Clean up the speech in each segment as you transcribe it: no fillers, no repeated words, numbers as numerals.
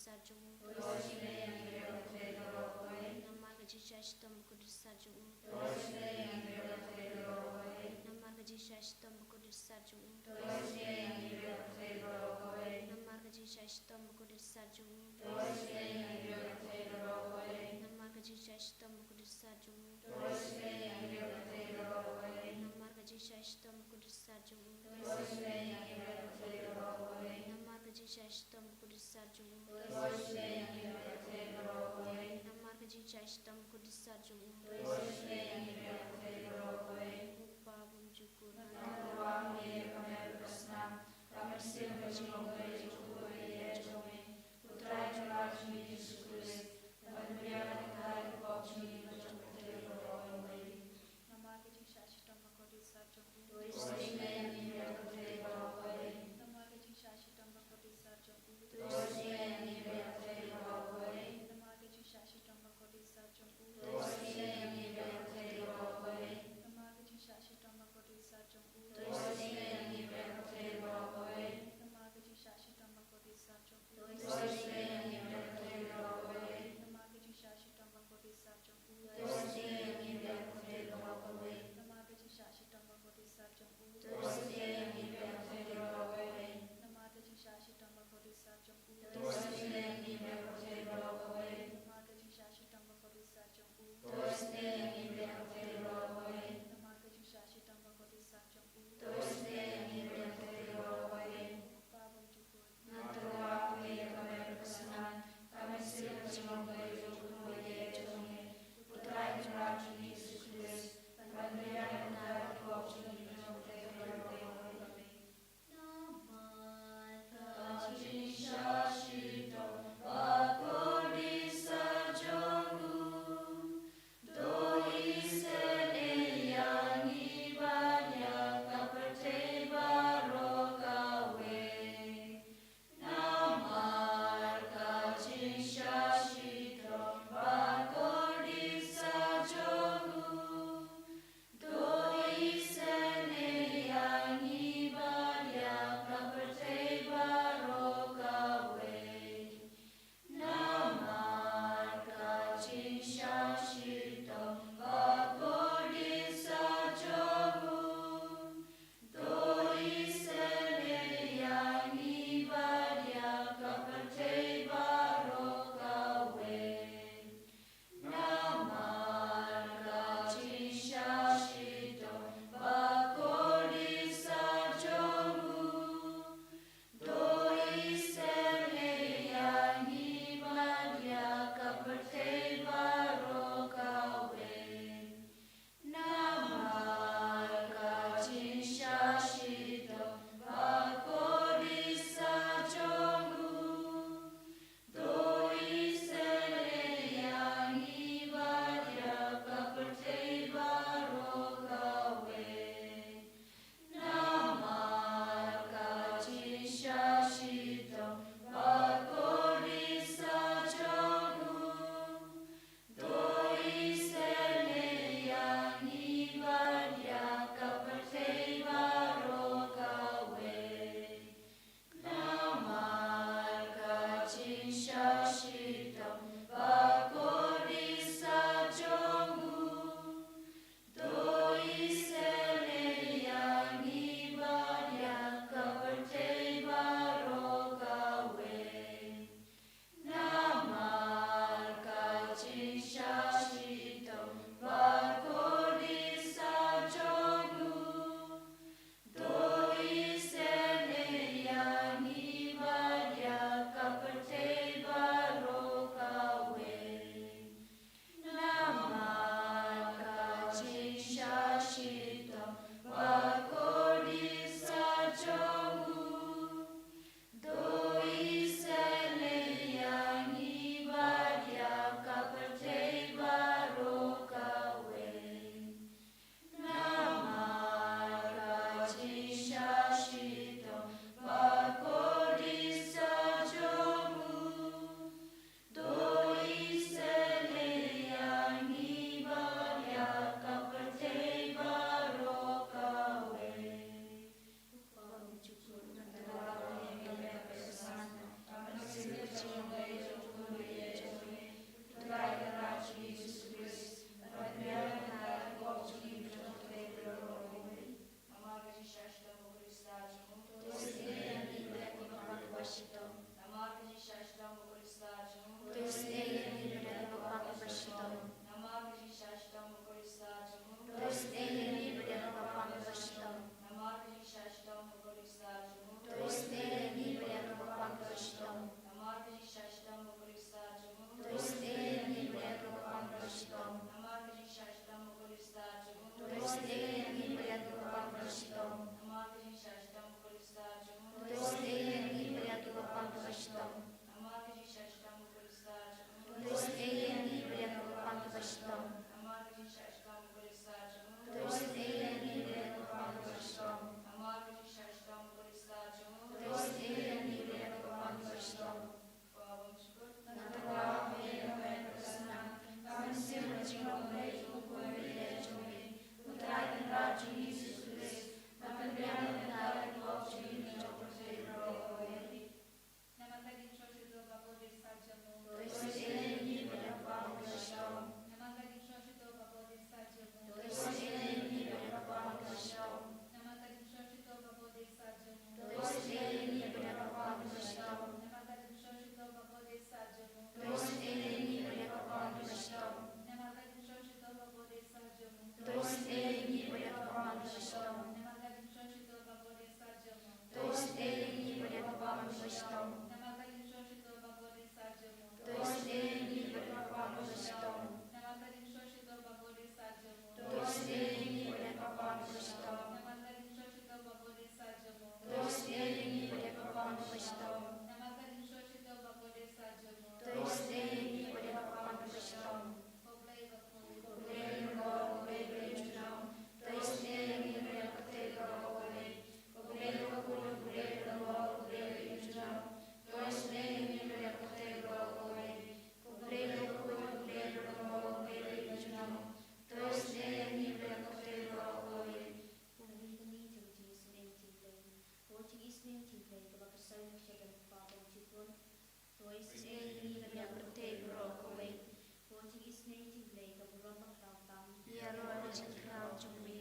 sajo Toshime yangiryo kutego koe. Namarga jishashtam kudu sajo Toshime yangiryo kutego koe. Namarga jishashtam kudu sajo Toshime yangiryo kutego koe. Namarga jishashtam kudu sajo Toshime yangiryo kutego koe. Namarga jishashtam kudu sajo Toshime yangiryo kutego koe. Namarga jishashtam kudu sajo Toshime yangiryo kutego koe. Namarga jishashtam kudu sajo Toshime yangiryo kutego koe. Namarga jishashtam kudu sajo Toshime yangiryo kutego koe. Upa bunjukur Tuhan ye kami berkesenang, kami siap menjenguk Tuhan Yesus, Putra Tuhan Yesus Kristus, dan biarlah kita hidup di dalam Tuhan. Namarga jishashtam kudu sajo Toshime yangiryo kutego koe. Namarga jishashtam kudu sajo Toshime yangiryo kutego koe. Namarga jishashtam kudu sajo Toshime yangiryo kutego koe. Namarga jishashtam kudu sajo Toshime yangiryo kutego koe. Namarga jishashtam khoi snei ni ka te bro ko wei watching snei ting play ka bro ma khau tam ya ro de chin khao chung mi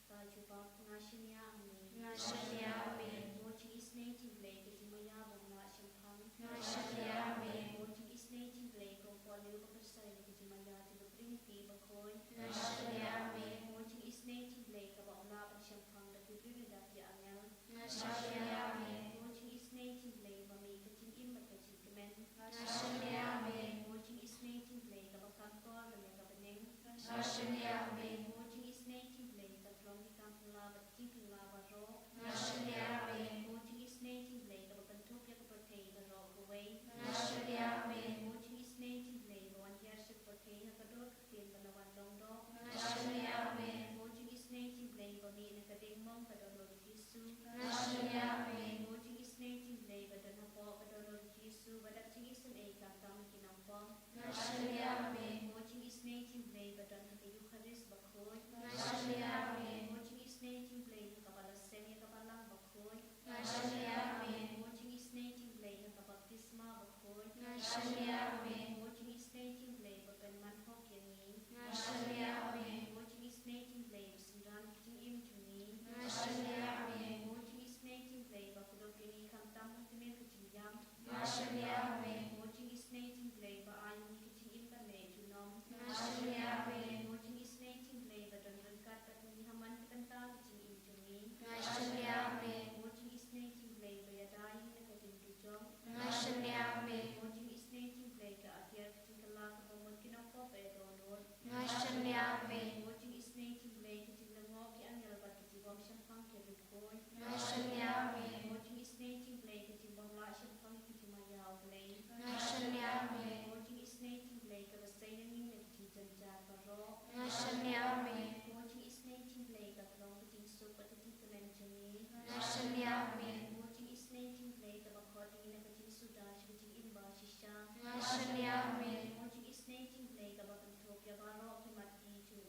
ka chu pa nga shinya mi nga shan ya mi watching snei ting play ka ji ma ya bang na shim phang nga shan ya mi watching snei ting play ko ko liu ka sai ka ji ma ya ti bring ti ba khoi nga shan ya mi watching snei ting play ka ba la ba shim phang da ti bring da ti angel nga shan ya mi watching snei ting play ba mi ka ting im ma ka ji kemen nga shan ya mi watching snei ting play ka ba kan to ga ya ka beneng nga shan ya mi watching snei ting play ka long ni kam la ba ting la ba ro nga shan ya mi watching snei ting play ka ba kan to ya ka ba thei ba ro ko wei nga shan ya mi watching snei ting play ba wan ya ship ba thei na ka do ka tin ba na wan long do nga shan ya mi watching snei ting play ba mi na ka ding mong ka do lo Jesu nga shan ya mi watching snei ting play ba da na po ka do lo Jesu ba da ting isan ei ka tam ki nam po nga shan ya mi watching snei ting play ba da na ka Eucharist ba khoi nga shan ya mi watching snei ting play na ka ba la sem ya ka ba lang ba khoi nga shan ya mi watching snei ting play na ka baptisma ba khoi nga shan ya mi watching snei ting play ba pen man ho ke ni nga shan ya mi watching snei ting play ba sinran ting im chu ni nga shan ya mi watching snei ting play ba ku do ke ni kam tam ha te men ka chi yam nga shan ya mi watching snei ting play ba ai ni ki ting im ba ne chu nom nga shan ya mi watching snei ting play ba don don ka ta ni ha man kan ta ki ting im chu ni nga shan ya mi watching snei ting play ba ya dai na ka ting tu chong nga shan ya mi watching snei ting play ka atia ka ting ka la ka ba mon ki na ko pe do do nga shan ya mi watching snei ting play ka ting la ngo ki angel ba ki bom sham phang ke ru koi nga shan ya mi watching snei ting play ka ting bom la sham phang ki ting ma yaw play nga shan ya mi watching snei ting play ka ba sai na ning na ki ting jan jar ba ro nga shan ya mi watching snei ting play ka throng ka ting so pa ka ting plan chani nga shan ya mi watching snei ting play ka ba kho ting na ka ting su da shi ting in ba shi sha nga shan ya mi watching snei ting play ka ba kan thok ya ba ro ki mat ti chu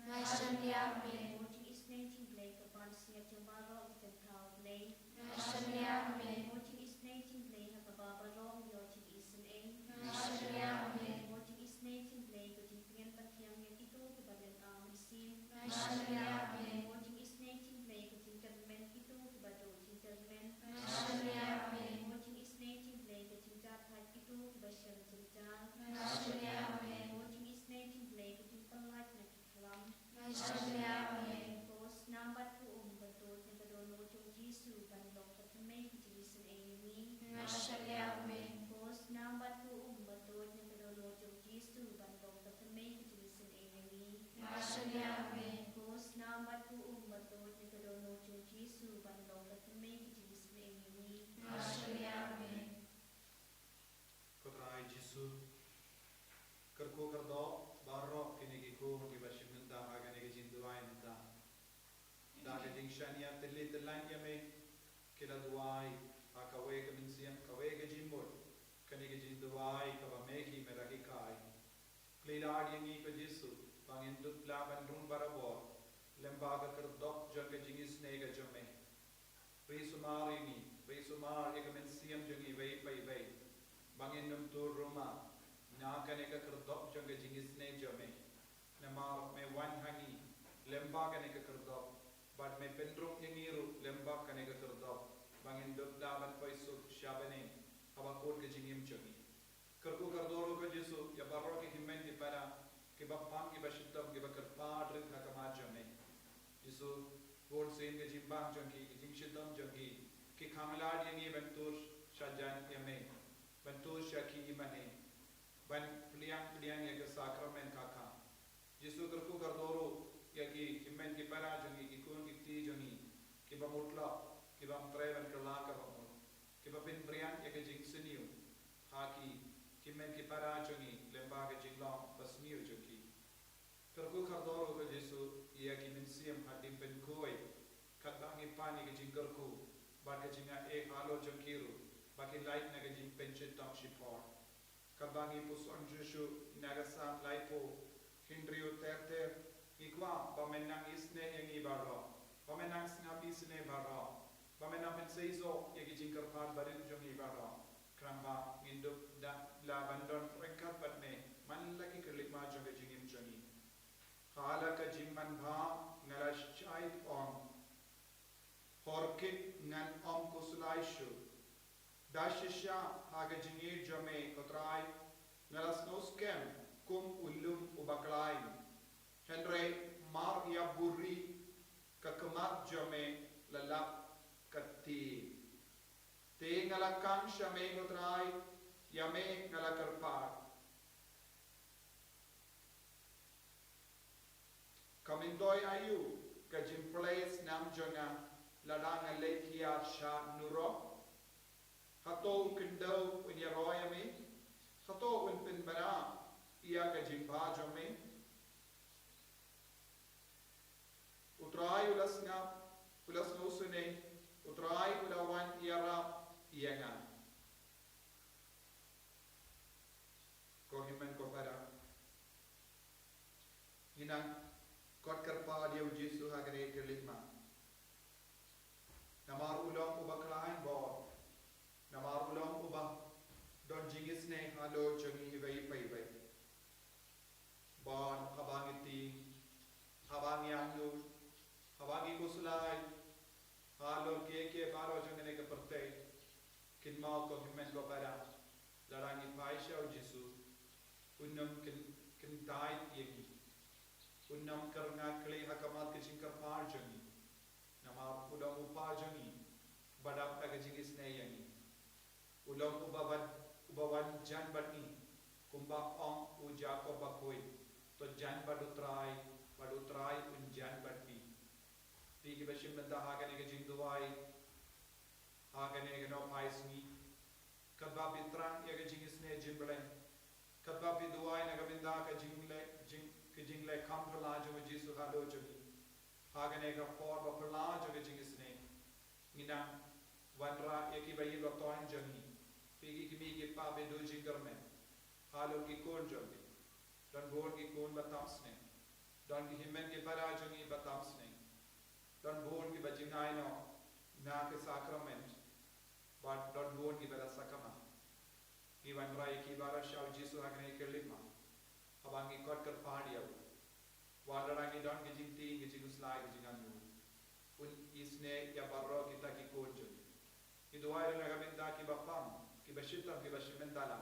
nga shan ya mi watching snei ting play ka ban sia chu ba ro ki tan thau play nga shan ya mi watching snei ting play ha ka ba ba ro yo chi isin ei nga shan ya mi watching snei ting play ka ting pian pa thiang ya ki tu ki ba den am si nga shan ya mi watching snei ting play ka ting kan men ki tu ki ba do ting kan men nga shan ya mi watching snei ting play ka ting ja thai ki tu ki ba shan ting ja nga shan ya mi watching snei ting play ka ting pan light na ki khlam nga shan ya mi post number ku ba do ni ba do no chung Jesu ban lo ka thame ki ti sin ei ni nga shan ya mi post number ku ba do ni ba do no chung Jesu ban lo ka thame ki ti sin ei ni nga shan ya mi post number ku ba do ni ba do no chung Jesu ban lo ka thame ki ti sin ei ni nga shan ya mi Kotrai Jesu kerko kerdo barro kini ki ko ki bashim nta agane ki jinduai nta da ke ding shania tele telan ya me kila duai akawe ke minsiam kawe ke jimbol kini ki jinduai ka ba me ki mera ki kai plilad yangi ko Jesu bangin dut la ban run barabo lemba ka kerdo jang ke jingis ne ga jame Risumar ini risumar ek minsiam jangi vei pai vei bangin num tur Roma na kane ka kerdop janga jingis ne jame na mar me wan hangi lemba kane ka kerdop bad me pendruk yangiru lemba kane ka kerdop bangin dot damat paisu shabane aba kod ke jingim jami kerku kardoro ko Jesu ya barro ke himmen di para ke bapam ke bashitam ke bakar padrit ha kama jame Jesu god sen ke jimbang jangi ke jingshidam jangi ke khamlad yangi bentur shajan yame bentur shaki imane ban pliang ya ke sakramen kaka Jesu kerku kardoro ya ki himmen ki para jangi ki kun ki ti jangi ki bamutla ki bam treven kala ka bamut ki bapin brian ya ke jing siniu haki himmen ki para jangi lemba ke jingla pasmiu jangi kerku kardoro ko Jesu ya ki minsiam hadim pen koi katbangi pani ke jingkerku ba ke jinga e halo jangiru ba ki light na ke jing penchet tam shipor kabangi puson Jesu nagasa laipo hindrio terter ikwa bamenang isne yangi baro bamenang snabi isne baro bamenang penseizo yagi jingkar pan barin jongi baro kramba nginduk Kashisha haga jingir jome kotrai ngalas noskem kum ulum ubaklain Henry mar ya burri kakemat jome lalap kati te ngalakan shame kotrai yame ngalakarpar Kamindoi ayu kajim place nam jonga ladang lekia sha nuro hato kindo when yaroyame hato when pinbara ia kajim bajome utrai ulasna usune utrai ulawan iara ianga kohimen kopara hinang kot kerpa dia Yesus hagane kelima namar ulang ubaklain bo namar ulang ubah don jingisne halo jongi hibai pai bon habangiti habangi andu habangi kusulai halo ke baro jongene ke pertai kin mau ko himen ko para larangi paisha Yesus unnam kin tai yegi unnam karna kle hakamat ke jingkar par jongi namar ulang upajani badap agajingis neyangi ulang ubawan jan bani kumba ong uja ko bakoi to jan badutrai un jan badi pigi bashim banda hagane ke jingduai hagane ke no paisni kadba bitrang ya ke jingis ne jimblen kadba biduai na gabinda ka jingle kampla jo Jesu halo jogi hagane ka for bapla jo ke jingis ne ngina wanra eki bayi lo toin jogi pigi kimi ke pa be do jingermen halo ki kon jogi dan bor ki kon batamsne dan ki himen ke para jogi batamsne dan bor ki bajingai no na ke sacrament but dan bor ki bala sakama ki wanra eki bara shau Jesu hagane ke lima abangi kot kar padia walarangi dan ki jingti ki jinguslai ki jinganmu un isne ya barro kita ki kon jogi Iduai na gaminda ki bapam ki bashitam ki bashimendala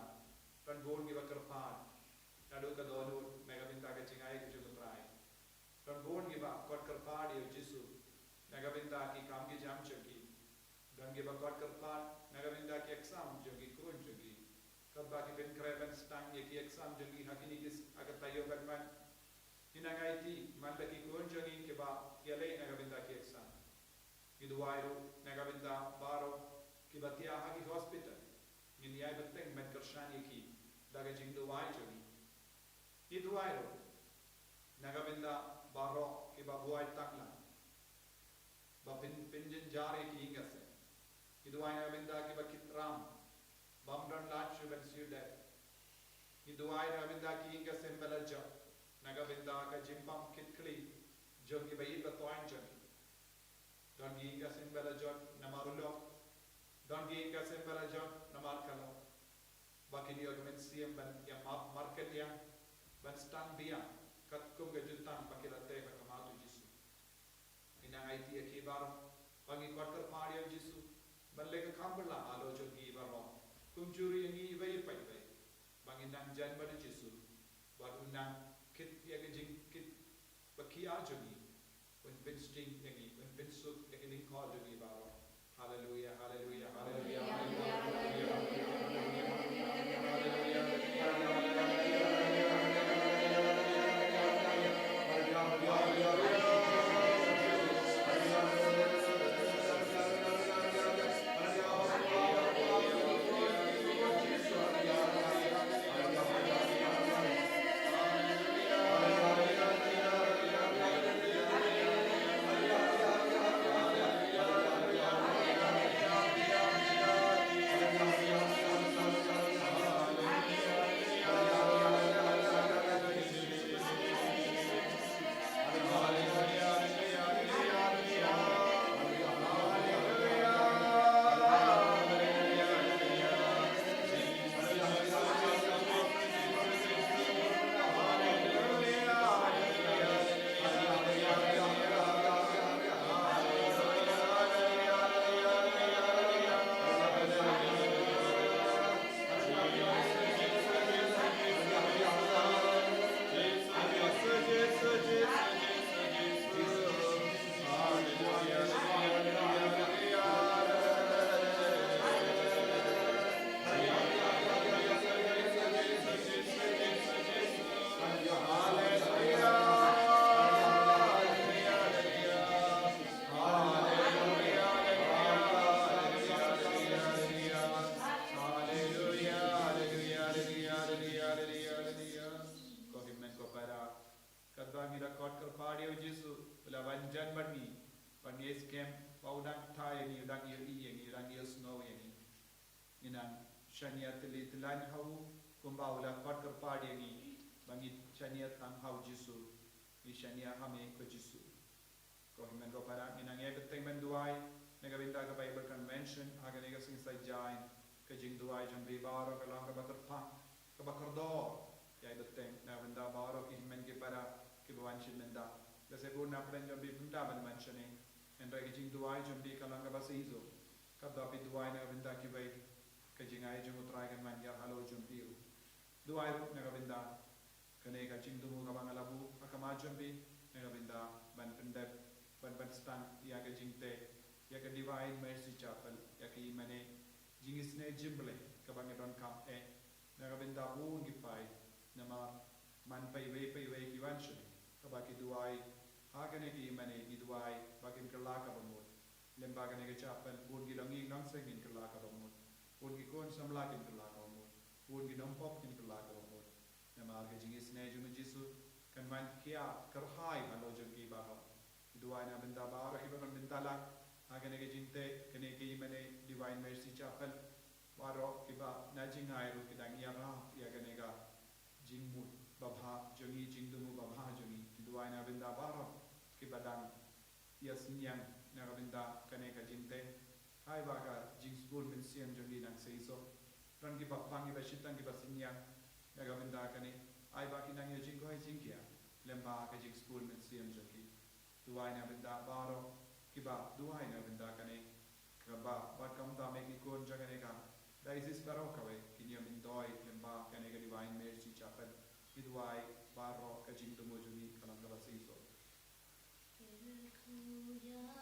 kan bor ki bakarpar nadu ka dolu na gaminda ka chingai ki jugutrai kan bor ki ba kot karpar yo Jesu na gaminda ki kam ki jam chogi dan ki ba kot karpar na gaminda ki exam jogi kon jogi kabba ki ben kreven stang ye ki exam jogi hakini kis agatayo bagman hinangai ti manda ki kon jogi ki ba yale na gaminda ki exam Iduai na gaminda baro ki batia hagi hospital ngin yai beteng med kershani ki daga jingduai jogi Iduai nagabinda baro ki babuai takla bapin pinjin jare ki ingase Iduai nagabinda ki bakitram bamran lachu ben sude Iduai nagabinda ki ingase mbelaja nagabinda ka jimpam kitkli jogi bayi batoin jogi don gi ingase mbelaja namarulo Don giga sembara jon namar kalo bakini argument siem ban ya market ya ban stand bia kat kum ga juntan bakila te ba kamatu Jesu ina IT ki bar bangi quarter party Jesu balle ka kambala alo jo gi baro kum juri ngi vai pai pai bangi nang jan ba Jesu ba unang kit ya ga jing kit bakia jogi un bin sting ngi un bin suk ngi call jogi baro Hallelujah, hallelujah, hallelujah, hallelujah, shania tili tilan hau kumbau la kot kerpadi ni bangit shania tang hau jisu ni shania hame ko jisu ko himen ko para minang beteng menduai negabinda ka Bible convention aga nega sing sai jain ka jing duai jambi baro ka lang ka bakar pa ka bakar do ya beteng na benda baro ki himen ke para ki bawan shin menda la se pun na pren jambi punta ban manchane en ra ki jing duai jambi ka lang ka basa izo ka da pi duai na benda ki bai ka jing ai jung utrai kan man ya halo jambi duai na benda ka ne ka jing dumu ka bangalabu akama jambi na benda ban pendep ban stand ya ka jing te ya ka Divine Mercy Chapel ya ka imane jingis ne jimble ka bangedon kam na ka benda bu ngi pai na man pai we ki wanshune ka ba ki duai ha ka ne ki imane ki duai ba kin ka la ka bamut lemba ka ne ka chapel bu ngi langi nang se kin ka la ka bamut bu ngi kon samla kin ka la ka bamut bu ngi nam pop kin ka la ka bamut na ma ka jingis ne jumu jisu kan man kia karhai halo jong ki ba duai na benda ba ra ki ba benda la agane ke jinte kene ke imane Divine Mercy Chapel waro kiba na jingai ru kidang ya ra ya gane ga jingmu babha jongi jingdumu babha jongi duai na binda baro kibadang ya sinyang na binda kane ka jinte hai ba ka jing school min siam jongi nang seiso ran ki babang ki bashitang ki basinyang na binda kane ai ba ki nang ya jingoi jingkia lemba ka jing school min siam jongi duai na binda baro kiba duai na benda kane kaba bat kam ta me ki kon jagane ka daisis baro kawe kinyam indoi lemba kane ka Divine Mercy Chapel kiduai baro ka jing tumo juni kalam ka basiso Kelkuya